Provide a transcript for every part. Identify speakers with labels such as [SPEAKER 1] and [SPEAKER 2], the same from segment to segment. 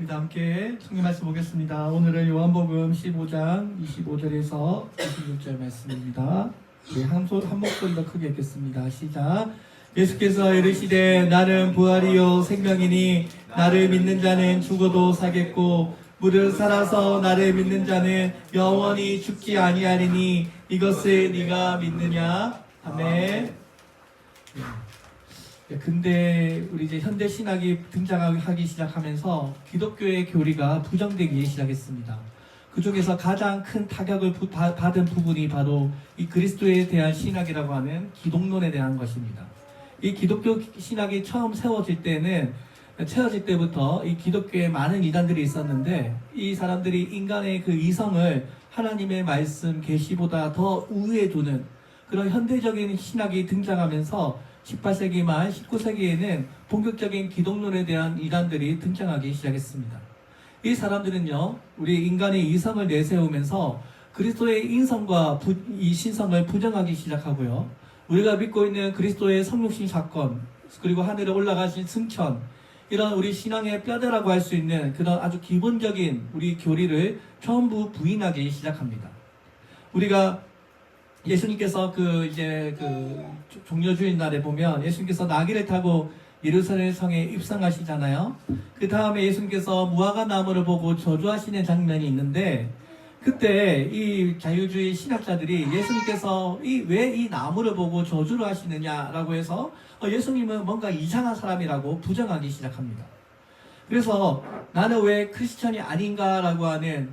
[SPEAKER 1] 우리 함께 성경 말씀 보겠습니다. 오늘은 요한복음 15장 25절에서 26절 말씀입니다. 우리 한 목소리로 크게 읽겠습니다. 시작. 예수께서 이르시되 나는 부활이요 생명이니 나를 믿는 자는 죽어도 살겠고 무릇 살아서 나를 믿는 자는 영원히 죽지 아니하리니 이것을 네가 믿느냐? 아멘. 근데 우리 이제 현대 신학이 등장하기 시작하면서 기독교의 교리가 부정되기 시작했습니다. 그 중에서 가장 큰 타격을 받은 부분이 바로 이 그리스도에 대한 신학이라고 하는 기독론에 대한 것입니다. 이 기독교 신학이 처음 세워질 때부터 이 기독교에 많은 이단들이 있었는데 이 사람들이 인간의 그 이성을 하나님의 말씀 계시보다 더 우위에 두는 그런 현대적인 신학이 등장하면서 18세기 말 19세기에는 본격적인 기독론에 대한 이단들이 등장하기 시작했습니다. 이 사람들은요, 우리 인간의 이성을 내세우면서 그리스도의 인성과 이 신성을 부정하기 시작하고요. 우리가 믿고 있는 그리스도의 성육신 사건, 그리고 하늘에 올라가신 승천, 이런 우리 신앙의 뼈대라고 할 수 있는 그런 아주 기본적인 우리 교리를 전부 부인하기 시작합니다. 우리가 예수님께서 종려주일 날에 보면 예수님께서 나귀를 타고 예루살렘 성에 입성하시잖아요. 그 다음에 예수님께서 무화과 나무를 보고 저주하시는 장면이 있는데 그때 이 자유주의 신학자들이 예수님께서 왜 이 나무를 보고 저주를 하시느냐라고 해서 예수님은 뭔가 이상한 사람이라고 부정하기 시작합니다. 그래서 나는 왜 크리스천이 아닌가라고 하는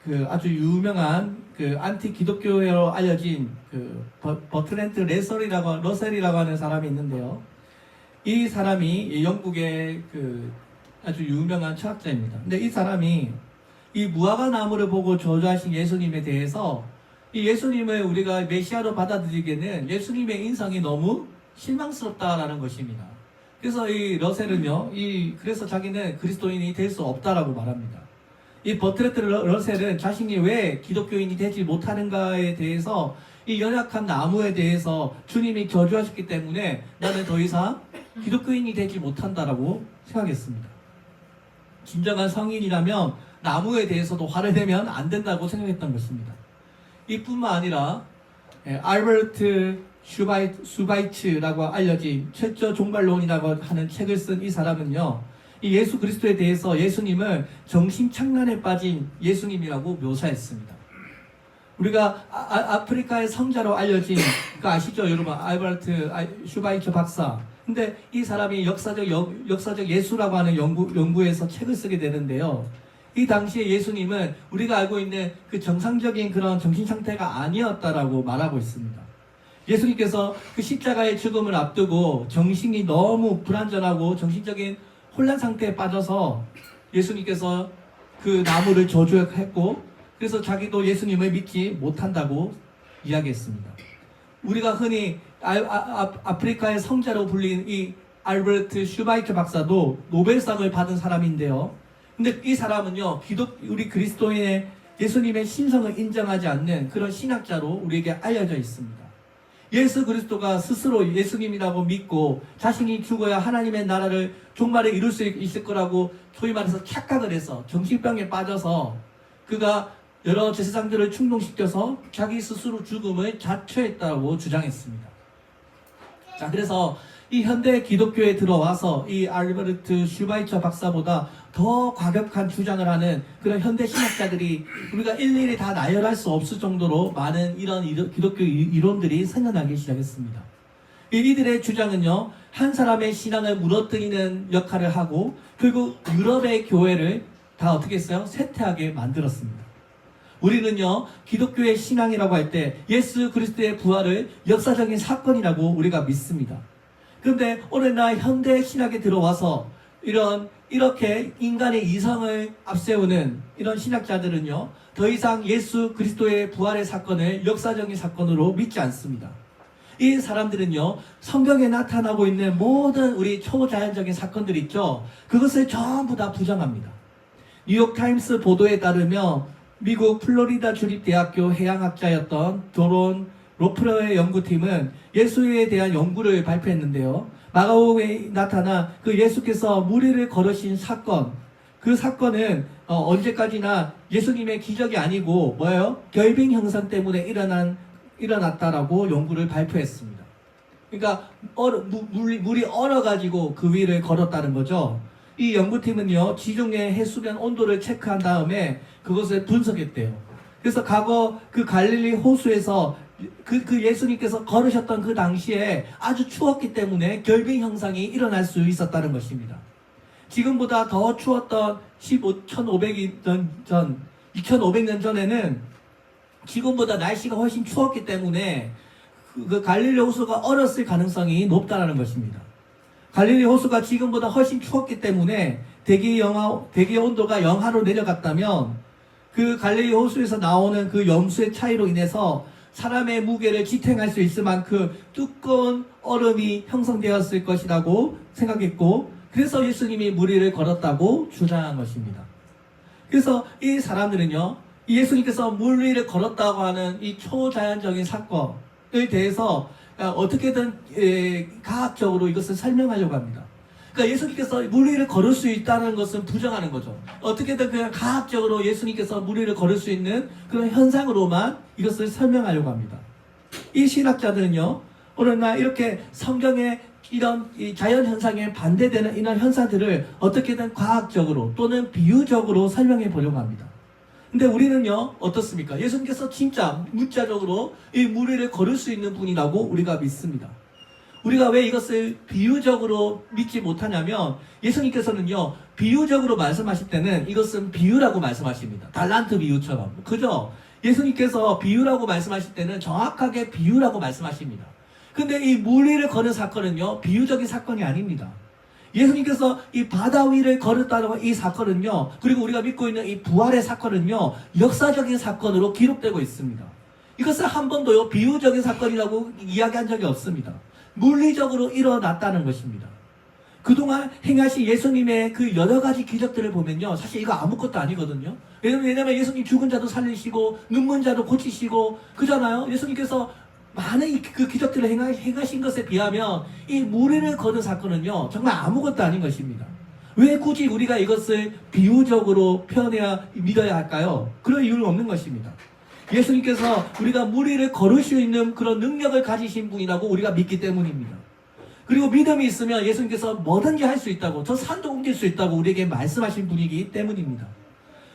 [SPEAKER 1] 그 아주 유명한 그 안티 기독교로 알려진 그 버트랜트 러셀이라고 하는 사람이 있는데요. 이 사람이 영국의 그 아주 유명한 철학자입니다. 근데 이 사람이 이 무화과 나무를 보고 저주하신 예수님에 대해서 이 예수님을 우리가 메시아로 받아들이기에는 예수님의 인성이 너무 실망스럽다라는 것입니다. 그래서 이 러셀은요, 그래서 자기는 그리스도인이 될 수 없다라고 말합니다. 이 버트랜트 러셀은 자신이 왜 기독교인이 되지 못하는가에 대해서 이 연약한 나무에 대해서 주님이 저주하셨기 때문에 나는 더 이상 기독교인이 되지 못한다라고 생각했습니다. 진정한 성인이라면 나무에 대해서도 화를 내면 안 된다고 생각했던 것입니다. 이뿐만 아니라 알버트 슈바이츠라고 알려진 최초 종말론이라고 하는 책을 쓴 이 사람은요, 이 예수 그리스도에 대해서 예수님을 정신착란에 빠진 예수님이라고 묘사했습니다. 우리가 아프리카의 성자로 알려진 그 아시죠, 여러분? 알버트 슈바이처 박사. 근데 이 사람이 역사적 예수라고 하는 연구에서 책을 쓰게 되는데요. 이 당시에 예수님은 우리가 알고 있는 그 정상적인 그런 정신 상태가 아니었다라고 말하고 있습니다. 예수님께서 그 십자가의 죽음을 앞두고 정신이 너무 불안전하고 정신적인 혼란 상태에 빠져서 예수님께서 그 나무를 저주했고 그래서 자기도 예수님을 믿지 못한다고 이야기했습니다. 우리가 흔히 아프리카의 성자로 불린 이 알버트 슈바이처 박사도 노벨상을 받은 사람인데요. 근데 이 사람은요, 우리 그리스도인의 예수님의 신성을 인정하지 않는 그런 신학자로 우리에게 알려져 있습니다. 예수 그리스도가 스스로 예수님이라고 믿고 자신이 죽어야 하나님의 나라를 종말에 이룰 수 있을 거라고 소위 말해서 착각을 해서 정신병에 빠져서 그가 여러 제사장들을 충동시켜서 자기 스스로 죽음을 자처했다고 주장했습니다. 자, 그래서 이 현대 기독교에 들어와서 이 알버트 슈바이처 박사보다 더 과격한 주장을 하는 그런 현대 신학자들이 우리가 일일이 다 나열할 수 없을 정도로 많은 이런 기독교 이론들이 생겨나기 시작했습니다. 이들의 주장은요, 한 사람의 신앙을 무너뜨리는 역할을 하고 결국 유럽의 교회를 다 어떻게 했어요? 쇠퇴하게 만들었습니다. 우리는요, 기독교의 신앙이라고 할 때 예수 그리스도의 부활을 역사적인 사건이라고 우리가 믿습니다. 그런데 오늘날 현대 신학에 들어와서 이렇게 인간의 이성을 앞세우는 이런 신학자들은요, 더 이상 예수 그리스도의 부활의 사건을 역사적인 사건으로 믿지 않습니다. 이 사람들은요, 성경에 나타나고 있는 모든 우리 초자연적인 사건들 있죠, 그것을 전부 다 부정합니다. 뉴욕타임스 보도에 따르면 미국 플로리다 주립대학교 해양학자였던 도론 로프러의 연구팀은 예수에 대한 연구를 발표했는데요. 마가복음에 나타난 그 예수께서 무리를 걸으신 사건, 그 사건은 언제까지나 예수님의 기적이 아니고 뭐예요? 결빙 현상 때문에 일어났다라고 연구를 발표했습니다. 그러니까 물이 얼어가지고 그 위를 걸었다는 거죠. 이 연구팀은요, 지중해 해수면 온도를 체크한 다음에 그것을 분석했대요. 그래서 과거 그 갈릴리 호수에서 그 예수님께서 걸으셨던 그 당시에 아주 추웠기 때문에 결빙 현상이 일어날 수 있었다는 것입니다. 지금보다 더 추웠던 1500년 전, 2500년 전에는 지금보다 날씨가 훨씬 추웠기 때문에 그 갈릴리 호수가 얼었을 가능성이 높다는 것입니다. 갈릴리 호수가 지금보다 훨씬 추웠기 때문에 대기 온도가 영하로 내려갔다면 그 갈릴리 호수에서 나오는 그 염수의 차이로 인해서 사람의 무게를 지탱할 수 있을 만큼 두꺼운 얼음이 형성되었을 것이라고 생각했고, 그래서 예수님이 물 위를 걸었다고 주장한 것입니다. 그래서 이 사람들은요, 예수님께서 물 위를 걸었다고 하는 이 초자연적인 사건에 대해서 어떻게든 과학적으로 이것을 설명하려고 합니다. 그러니까 예수님께서 물 위를 걸을 수 있다는 것은 부정하는 거죠. 어떻게든 그냥 과학적으로 예수님께서 물 위를 걸을 수 있는 그런 현상으로만 이것을 설명하려고 합니다. 이 신학자들은요, 오늘날 이렇게 성경의 이런 이 자연현상에 반대되는 이런 현상들을 어떻게든 과학적으로 또는 비유적으로 설명해 보려고 합니다. 근데 우리는요, 어떻습니까? 예수님께서 진짜 문자적으로 이 물 위를 걸을 수 있는 분이라고 우리가 믿습니다. 우리가 왜 이것을 비유적으로 믿지 못하냐면, 예수님께서는요, 비유적으로 말씀하실 때는 이것은 비유라고 말씀하십니다. 달란트 비유처럼. 그죠? 예수님께서 비유라고 말씀하실 때는 정확하게 비유라고 말씀하십니다. 근데 이 물 위를 거는 사건은요, 비유적인 사건이 아닙니다. 예수님께서 이 바다 위를 걸었다는 이 사건은요, 그리고 우리가 믿고 있는 이 부활의 사건은요, 역사적인 사건으로 기록되고 있습니다. 이것을 한 번도요, 비유적인 사건이라고 이야기한 적이 없습니다. 물리적으로 일어났다는 것입니다. 그동안 행하신 예수님의 그 여러 가지 기적들을 보면요, 사실 이거 아무것도 아니거든요. 왜냐면 예수님 죽은 자도 살리시고 눈먼 자도 고치시고 그잖아요. 예수님께서 많은 그 기적들을 행하신 것에 비하면 이 물 위를 거는 사건은요, 정말 아무것도 아닌 것입니다. 왜 굳이 우리가 이것을 비유적으로 믿어야 할까요? 그럴 이유는 없는 것입니다. 예수님께서 우리가 물 위를 걸을 수 있는 그런 능력을 가지신 분이라고 우리가 믿기 때문입니다. 그리고 믿음이 있으면 예수님께서 뭐든지 할 수 있다고, 저 산도 옮길 수 있다고 우리에게 말씀하신 분이기 때문입니다.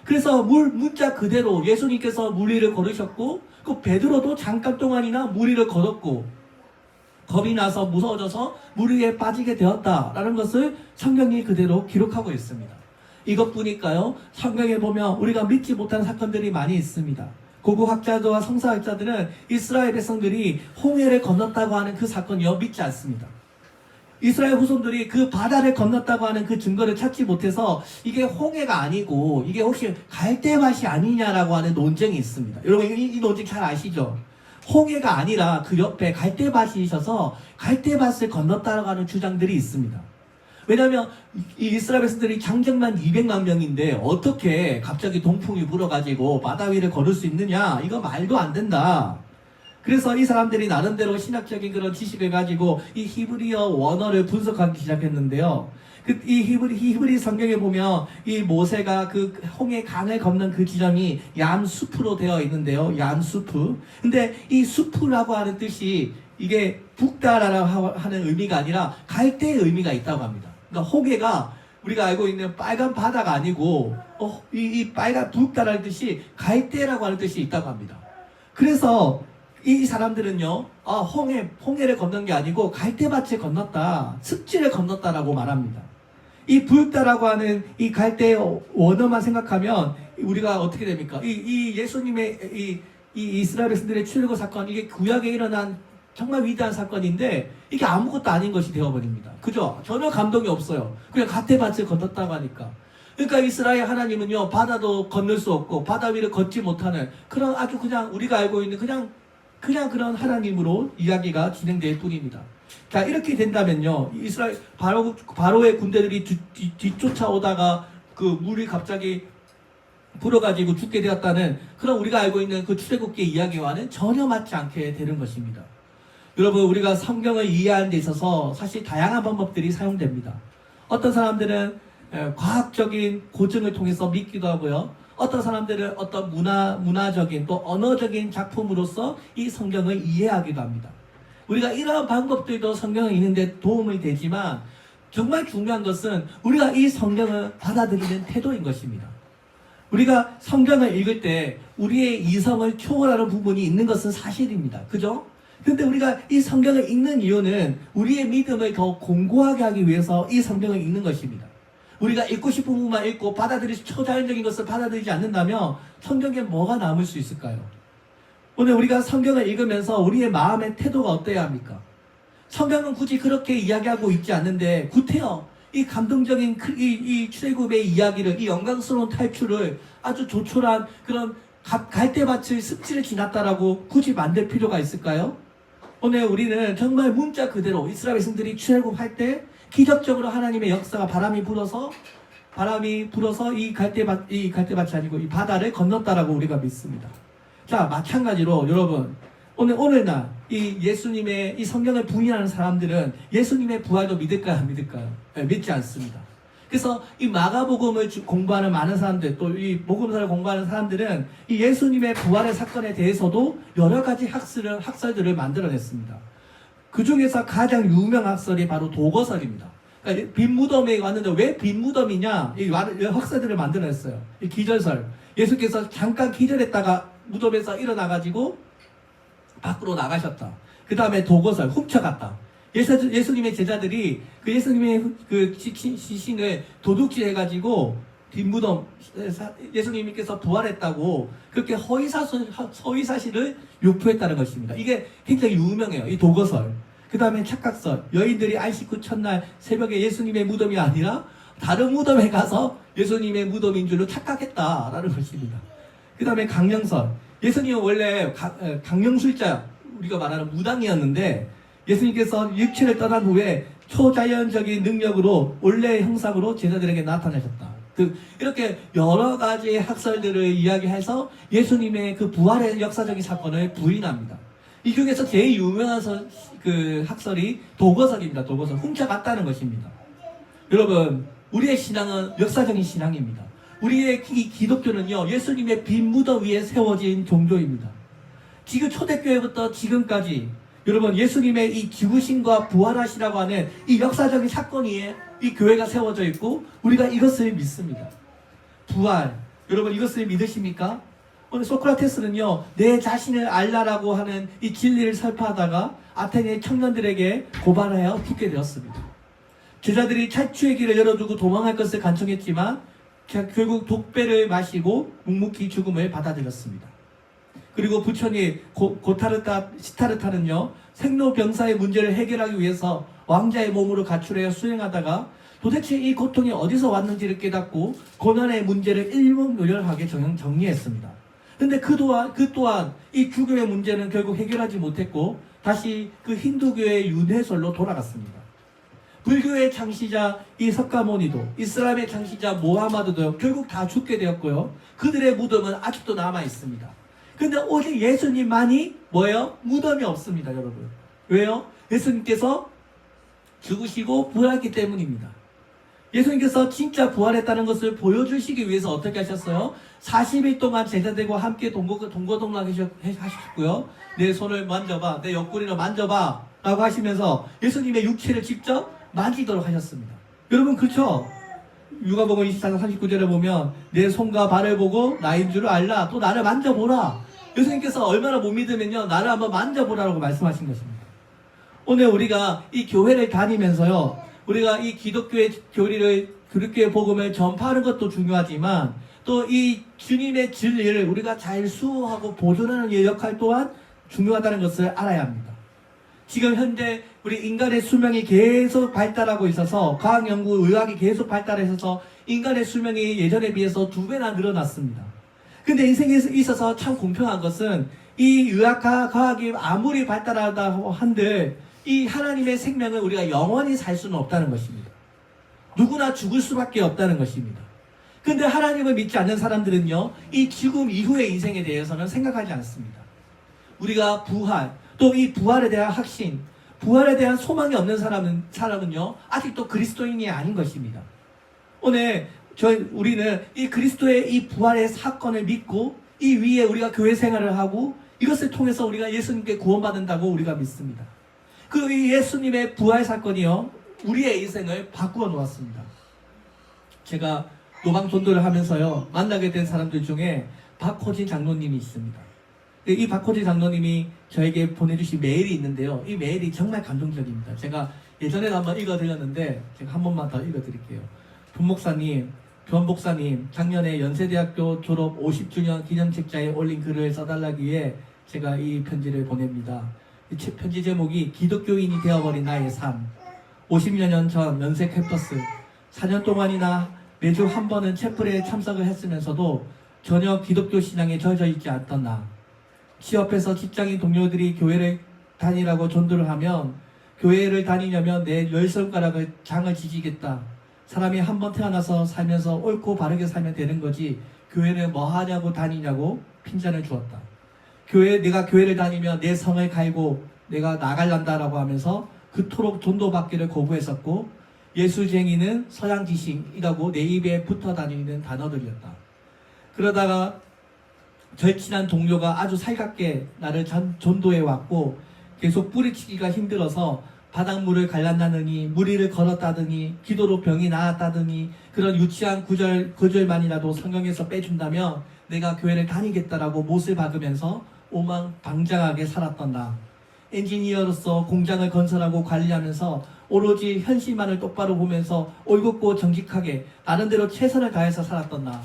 [SPEAKER 1] 그래서 문자 그대로 예수님께서 물 위를 걸으셨고, 그 베드로도 잠깐 동안이나 물 위를 걸었고, 겁이 나서 무서워져서 물 위에 빠지게 되었다라는 것을 성경이 그대로 기록하고 있습니다. 이것뿐일까요? 성경에 보면 우리가 믿지 못한 사건들이 많이 있습니다. 고고학자들과 성서학자들은 이스라엘 백성들이 홍해를 건넜다고 하는 그 사건이요, 믿지 않습니다. 이스라엘 후손들이 그 바다를 건넜다고 하는 그 증거를 찾지 못해서 이게 홍해가 아니고 이게 혹시 갈대밭이 아니냐라고 하는 논쟁이 있습니다. 여러분 이 논쟁 잘 아시죠? 홍해가 아니라 그 옆에 갈대밭이 있어서 갈대밭을 건넜다고 하는 주장들이 있습니다. 왜냐하면 이 이스라엘 백성들이 장정만 200만 명인데 어떻게 갑자기 동풍이 불어가지고 바다 위를 걸을 수 있느냐, 이거 말도 안 된다. 그래서 이 사람들이 나름대로 신학적인 그런 지식을 가지고 이 히브리어 원어를 분석하기 시작했는데요. 이 히브리 성경에 보면 이 모세가 그 홍해 강을 건넌 그 지점이 얌수프로 되어 있는데요. 얌수프. 근데 이 수프라고 하는 뜻이 이게 북다라고 하는 의미가 아니라 갈대의 의미가 있다고 합니다. 그러니까 홍해가 우리가 알고 있는 빨간 바다가 아니고 이 빨간 북다라는 뜻이 갈대라고 하는 뜻이 있다고 합니다. 그래서 이 사람들은요, 홍해를 건넌 게 아니고 갈대밭을 건넜다, 습지를 건넜다라고 말합니다. 이 불다라고 하는 이 갈대의 원어만 생각하면 우리가 어떻게 됩니까? 이 예수님의 이 이스라엘 백성들의 출애굽 사건, 이게 구약에 일어난 정말 위대한 사건인데 이게 아무것도 아닌 것이 되어버립니다. 그죠? 전혀 감동이 없어요. 그냥 갈대밭을 건넜다고 하니까. 그러니까 이스라엘 하나님은요, 바다도 건널 수 없고 바다 위를 걷지 못하는 그런 아주 그냥 우리가 알고 있는 그냥 그런 하나님으로 이야기가 진행될 뿐입니다. 자, 이렇게 된다면요, 이스라엘 바로의 군대들이 뒤쫓아오다가 그 물이 갑자기 불어가지고 죽게 되었다는 그런 우리가 알고 있는 그 출애굽기 이야기와는 전혀 맞지 않게 되는 것입니다. 여러분, 우리가 성경을 이해하는 데 있어서 사실 다양한 방법들이 사용됩니다. 어떤 사람들은 과학적인 고증을 통해서 믿기도 하고요. 어떤 사람들은 어떤 문화적인 또 언어적인 작품으로서 이 성경을 이해하기도 합니다. 우리가 이러한 방법들도 성경에 있는데 도움이 되지만 정말 중요한 것은 우리가 이 성경을 받아들이는 태도인 것입니다. 우리가 성경을 읽을 때 우리의 이성을 초월하는 부분이 있는 것은 사실입니다. 그죠? 근데 우리가 이 성경을 읽는 이유는 우리의 믿음을 더 공고하게 하기 위해서 이 성경을 읽는 것입니다. 우리가 읽고 싶은 부분만 읽고 초자연적인 것을 받아들이지 않는다면 성경에 뭐가 남을 수 있을까요? 오늘 우리가 성경을 읽으면서 우리의 마음의 태도가 어때야 합니까? 성경은 굳이 그렇게 이야기하고 있지 않는데 구태여 이 감동적인 이 출애굽의 이야기를, 이 영광스러운 탈출을 아주 조촐한 그런 갈대밭을 습지를 지났다라고 굳이 만들 필요가 있을까요? 오늘 우리는 정말 문자 그대로 이스라엘 백성들이 출애굽할 때 기적적으로 하나님의 역사가 바람이 불어서 이 갈대밭이 아니고 이 바다를 건넜다라고 우리가 믿습니다. 자, 마찬가지로 여러분 오늘날 이 예수님의 이 성경을 부인하는 사람들은 예수님의 부활도 믿을까요? 안 믿을까요? 네, 믿지 않습니다. 그래서 이 마가복음을 공부하는 많은 사람들, 또 이 복음서를 공부하는 사람들은 이 예수님의 부활의 사건에 대해서도 여러 가지 학설들을 만들어냈습니다. 그 중에서 가장 유명한 학설이 바로 도거설입니다. 그러니까 빈 무덤에 왔는데 왜 빈 무덤이냐? 이 학설들을 만들어냈어요. 이 기절설. 예수께서 잠깐 기절했다가 무덤에서 일어나가지고 밖으로 나가셨다. 그 다음에 도거설, 훔쳐갔다. 예수님의 제자들이 그 예수님의 그 시신을 도둑질해가지고 뒷무덤, 예수님께서 부활했다고 그렇게 허위사실을 유포했다는 것입니다. 이게 굉장히 유명해요. 이 도거설. 그 다음에 착각설. 여인들이 안식 후 첫날 새벽에 예수님의 무덤이 아니라 다른 무덤에 가서 예수님의 무덤인 줄로 착각했다라는 것입니다. 그 다음에 강령설. 예수님은 원래 강령술자, 우리가 말하는 무당이었는데 예수님께서 육체를 떠난 후에 초자연적인 능력으로 원래 형상으로 제자들에게 나타나셨다. 이렇게 여러 가지의 학설들을 이야기해서 예수님의 그 부활의 역사적인 사건을 부인합니다. 이 중에서 제일 유명한 그 학설이 도거설입니다. 도거설. 훔쳐갔다는 것입니다. 여러분, 우리의 신앙은 역사적인 신앙입니다. 우리의 이 기독교는요, 예수님의 빈 무덤 위에 세워진 종교입니다. 지금 초대교회부터 지금까지 여러분, 예수님의 이 죽으심과 부활하시라고 하는 이 역사적인 사건 위에 이 교회가 세워져 있고 우리가 이것을 믿습니다. 부활, 여러분 이것을 믿으십니까? 오늘 소크라테스는요, 내 자신을 알라라고 하는 이 진리를 설파하다가 아테네 청년들에게 고발하여 죽게 되었습니다. 제자들이 탈출의 길을 열어두고 도망할 것을 간청했지만 결국 독배를 마시고 묵묵히 죽음을 받아들였습니다. 그리고 부처님 시타르타는요, 생로병사의 문제를 해결하기 위해서 왕자의 몸으로 가출하여 수행하다가 도대체 이 고통이 어디서 왔는지를 깨닫고 고난의 문제를 일목요연하게 정리했습니다. 근데 그 또한 이 죽음의 문제는 결국 해결하지 못했고 다시 그 힌두교의 윤회설로 돌아갔습니다. 불교의 창시자 이 석가모니도, 이슬람의 창시자 모하마드도 결국 다 죽게 되었고요. 그들의 무덤은 아직도 남아 있습니다. 근데 오직 예수님만이 뭐예요? 무덤이 없습니다, 여러분. 왜요? 예수님께서 죽으시고 부활했기 때문입니다. 예수님께서 진짜 부활했다는 것을 보여주시기 위해서 어떻게 하셨어요? 40일 동안 제자들과 함께 동거동락 하셨고요. 내 손을 만져봐, 내 옆구리를 만져봐 라고 하시면서 예수님의 육체를 직접 만지도록 하셨습니다. 여러분, 그렇죠? 누가복음 24장 39절에 보면 내 손과 발을 보고 나인 줄을 알라, 또 나를 만져보라. 예수님께서 얼마나 못 믿으면요, 나를 한번 만져보라고 말씀하신 것입니다. 오늘 우리가 이 교회를 다니면서요, 우리가 이 기독교의 복음을 전파하는 것도 중요하지만 또 이 주님의 진리를 우리가 잘 수호하고 보존하는 역할 또한 중요하다는 것을 알아야 합니다. 지금 현재 우리 인간의 수명이 계속 발달하고 있어서 과학연구, 의학이 계속 발달해서 인간의 수명이 예전에 비해서 2배나 늘어났습니다. 근데 인생에 있어서 참 공평한 것은 이 의학과 과학이 아무리 발달하다고 한들 이 하나님의 생명을 우리가 영원히 살 수는 없다는 것입니다. 누구나 죽을 수밖에 없다는 것입니다. 근데 하나님을 믿지 않는 사람들은요, 이 죽음 이후의 인생에 대해서는 생각하지 않습니다. 우리가 부활, 또 이 부활에 대한 확신, 부활에 대한 소망이 없는 사람은요, 아직도 그리스도인이 아닌 것입니다. 오늘 우리는 이 그리스도의 이 부활의 사건을 믿고 이 위에 우리가 교회 생활을 하고 이것을 통해서 우리가 예수님께 구원받는다고 우리가 믿습니다. 그 예수님의 부활 사건이요, 우리의 인생을 바꾸어 놓았습니다. 제가 노방 전도를 하면서요, 만나게 된 사람들 중에 박호진 장로님이 있습니다. 이 박호진 장로님이 저에게 보내주신 메일이 있는데요, 이 메일이 정말 감동적입니다. 제가 예전에도 한번 읽어드렸는데 제가 한 번만 더 읽어드릴게요. 변 목사님, 작년에 연세대학교 졸업 50주년 기념책자에 올린 글을 써달라기에 제가 이 편지를 보냅니다. 이 편지 제목이 기독교인이 되어버린 나의 삶. 50여 년 전 연세 캠퍼스 4년 동안이나 매주 한 번은 채플에 참석을 했으면서도 전혀 기독교 신앙에 젖어 있지 않던 나. 취업해서 직장인 동료들이 교회를 다니라고 전도를 하면 교회를 다니려면 내 10손가락을 장을 지지겠다. 사람이 한 번 태어나서 살면서 옳고 바르게 살면 되는 거지 교회는 뭐 하냐고 다니냐고 핀잔을 주었다. 내가 교회를 다니면 내 성을 갈고 내가 나갈란다라고 하면서 그토록 전도받기를 거부했었고, 예수쟁이는 서양 지식이라고 내 입에 붙어 다니는 단어들이었다. 그러다가 절친한 동료가 아주 살갑게 나를 전도해 왔고, 계속 뿌리치기가 힘들어서 바닷물을 갈랐다느니 무리를 걸었다더니 기도로 병이 나았다더니 그런 유치한 구절만이라도 성경에서 빼준다면 내가 교회를 다니겠다라고 못을 박으면서 오만방장하게 살았던 나. 엔지니어로서 공장을 건설하고 관리하면서 오로지 현실만을 똑바로 보면서 올곧고 정직하게 나름대로 최선을 다해서 살았던 나.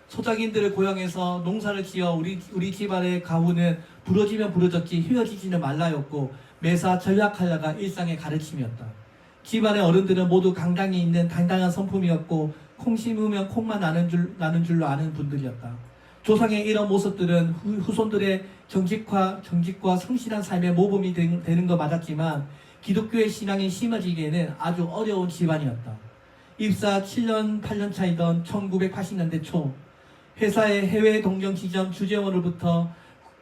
[SPEAKER 1] 소작인들을 고용해서 농사를 지어 우리 집안의 가훈은 부러지면 부러졌지 휘어지지는 말라였고, 매사 전략하려가 일상의 가르침이었다. 집안의 어른들은 모두 강당이 있는 당당한 성품이었고, 콩 심으면 콩만 나는 줄로 아는 분들이었다. 조상의 이런 모습들은 후손들의 정직과 성실한 삶의 모범이 되는 거 맞았지만 기독교의 신앙이 심어지기에는 아주 어려운 집안이었다. 입사 7년 8년 차이던 1980년대 초, 회사의 해외 동경 지점 주재원으로부터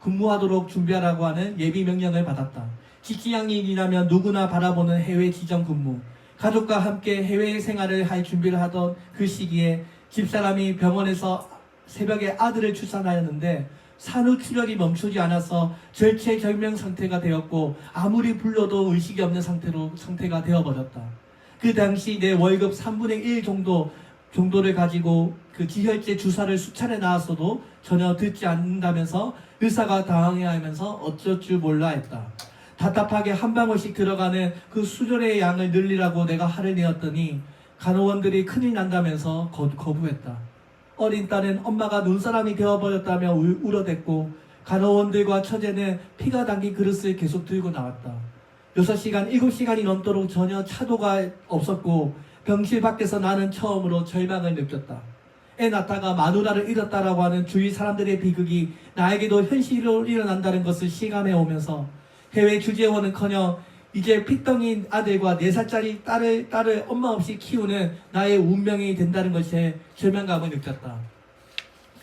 [SPEAKER 1] 근무하도록 준비하라고 하는 예비 명령을 받았다. 직장인이라면 누구나 바라보는 해외 지점 근무. 가족과 함께 해외 생활을 할 준비를 하던 그 시기에 집사람이 병원에서 새벽에 아들을 출산하였는데 산후출혈이 멈추지 않아서 절체절명 상태가 되었고, 아무리 불러도 의식이 없는 상태가 되어버렸다. 그 당시 내 월급 3분의 1 정도를 가지고 그 지혈제 주사를 수차례 놨어도 전혀 듣지 않는다면서 의사가 당황해하면서 어쩔 줄 몰라 했다. 답답하게 한 방울씩 들어가는 그 수혈의 양을 늘리라고 내가 화를 내었더니 간호원들이 큰일 난다면서 거부했다. 어린 딸은 엄마가 눈사람이 되어버렸다며 울어댔고, 간호원들과 처제는 피가 담긴 그릇을 계속 들고 나왔다. 6시간, 7시간이 넘도록 전혀 차도가 없었고, 병실 밖에서 나는 처음으로 절망을 느꼈다. 애 낳다가 마누라를 잃었다라고 하는 주위 사람들의 비극이 나에게도 현실로 일어난다는 것을 실감해 오면서 해외 주재원은커녕 이제 핏덩이 아들과 4살짜리 딸을 엄마 없이 키우는 나의 운명이 된다는 것에 절망감을 느꼈다.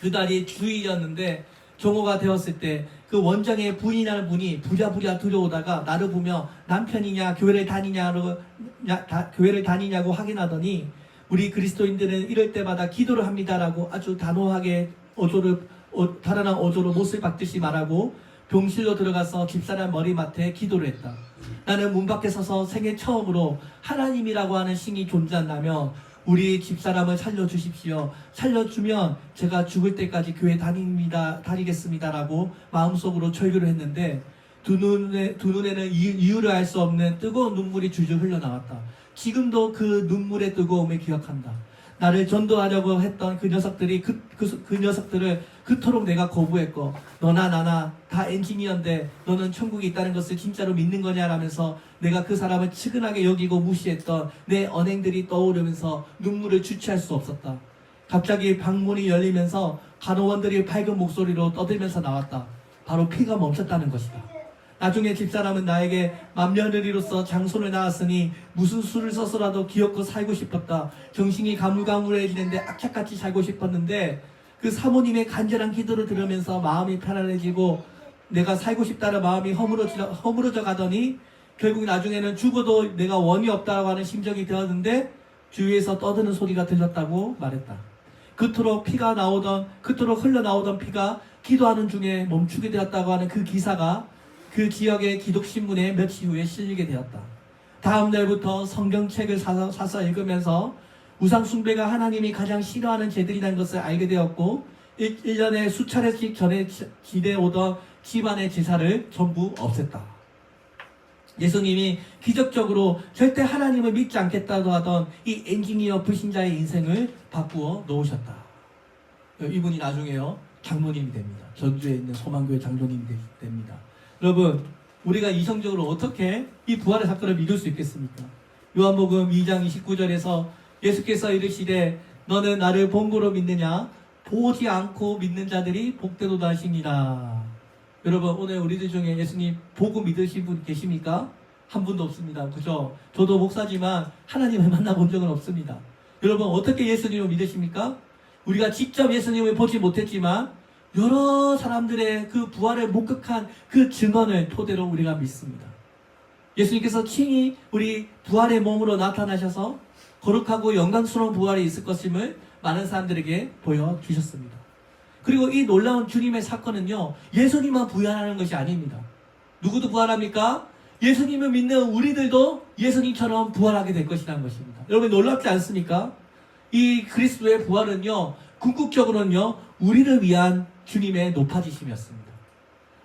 [SPEAKER 1] 그달이 주일이었는데 종호가 되었을 때 그 원장의 부인이라는 분이 부랴부랴 들어오다가 나를 보며 남편이냐 교회를 다니냐고 확인하더니 우리 그리스도인들은 이럴 때마다 기도를 합니다라고 아주 단호하게 달아난 어조로 못을 박듯이 말하고 병실로 들어가서 집사람 머리맡에 기도를 했다. 나는 문 밖에 서서 생애 처음으로 하나님이라고 하는 신이 존재한다며 우리 집사람을 살려주십시오. 살려주면 제가 죽을 때까지 교회 다니겠습니다라고 마음속으로 절규를 했는데 두 눈에는 이유를 알 수 없는 뜨거운 눈물이 줄줄 흘러나왔다. 지금도 그 눈물의 뜨거움을 기억한다. 나를 전도하려고 했던 그 녀석들이 그 녀석들을 그토록 내가 거부했고, 너나 나나 다 엔지니어인데 너는 천국이 있다는 것을 진짜로 믿는 거냐라면서 내가 그 사람을 측은하게 여기고 무시했던 내 언행들이 떠오르면서 눈물을 주체할 수 없었다. 갑자기 방문이 열리면서 간호원들이 밝은 목소리로 떠들면서 나왔다. 바로 피가 멈췄다는 것이다. 나중에 집사람은 나에게 맏며느리로서 장손을 낳았으니 무슨 수를 써서라도 기어코 살고 싶었다. 정신이 가물가물해지는데 악착같이 살고 싶었는데 그 사모님의 간절한 기도를 들으면서 마음이 편안해지고 내가 살고 싶다는 마음이 허물어져 가더니 결국 나중에는 죽어도 내가 원이 없다고 하는 심정이 되었는데 주위에서 떠드는 소리가 들렸다고 말했다. 그토록 흘러나오던 피가 기도하는 중에 멈추게 되었다고 하는 그 기사가 그 지역의 기독신문에 며칠 후에 실리게 되었다. 다음 날부터 성경책을 사서 읽으면서 우상숭배가 하나님이 가장 싫어하는 죄들이라는 것을 알게 되었고 1년에 수차례씩 전에 지내오던 집안의 제사를 전부 없앴다. 예수님이 기적적으로 절대 하나님을 믿지 않겠다고 하던 이 엔지니어 불신자의 인생을 바꾸어 놓으셨다. 이분이 나중에요 장로님이 됩니다. 전주에 있는 소망교회 장로님이 됩니다. 여러분, 우리가 이성적으로 어떻게 이 부활의 사건을 믿을 수 있겠습니까? 요한복음 2장 29절에서 예수께서 이르시되 너는 나를 본고로 믿느냐? 보지 않고 믿는 자들이 복되도다 하시니라. 여러분, 오늘 우리들 중에 예수님 보고 믿으신 분 계십니까? 한 분도 없습니다. 그죠? 저도 목사지만 하나님을 만나본 적은 없습니다. 여러분, 어떻게 예수님을 믿으십니까? 우리가 직접 예수님을 보지 못했지만 여러 사람들의 그 부활을 목격한 그 증언을 토대로 우리가 믿습니다. 예수님께서 친히 우리 부활의 몸으로 나타나셔서 거룩하고 영광스러운 부활이 있을 것임을 많은 사람들에게 보여주셨습니다. 그리고 이 놀라운 주님의 사건은요, 예수님만 부활하는 것이 아닙니다. 누구도 부활합니까? 예수님을 믿는 우리들도 예수님처럼 부활하게 될 것이라는 것입니다. 여러분, 놀랍지 않습니까? 이 그리스도의 부활은요, 궁극적으로는요, 우리를 위한 주님의 높아지심이었습니다.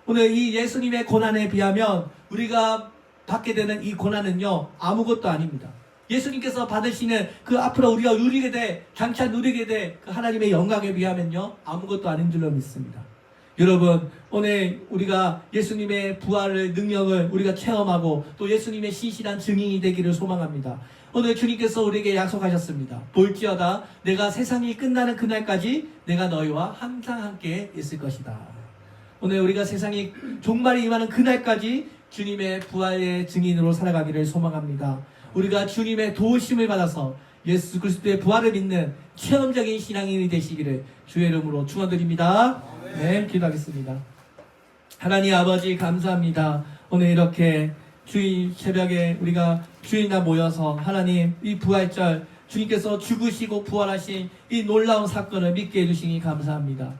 [SPEAKER 1] 오늘 이 예수님의 고난에 비하면 우리가 받게 되는 이 고난은요, 아무것도 아닙니다. 예수님께서 받으시는 그 앞으로 우리가 장차 누리게 될 그 하나님의 영광에 비하면요, 아무것도 아닌 줄로 믿습니다. 여러분, 오늘 우리가 예수님의 부활의 능력을 우리가 체험하고 또 예수님의 신실한 증인이 되기를 소망합니다. 오늘 주님께서 우리에게 약속하셨습니다. 볼지어다 내가 세상이 끝나는 그날까지 내가 너희와 항상 함께 있을 것이다. 오늘 우리가 세상이 종말이 임하는 그날까지 주님의 부활의 증인으로 살아가기를 소망합니다. 우리가 주님의 도우심을 받아서 예수 그리스도의 부활을 믿는 체험적인 신앙인이 되시기를 주의 이름으로 축원드립니다. 네, 기도하겠습니다. 하나님 아버지 감사합니다. 오늘 이렇게 주일 새벽에 우리가 주일날 모여서 하나님 이 부활절 주님께서 죽으시고 부활하신 이 놀라운 사건을 믿게 해주시니 감사합니다.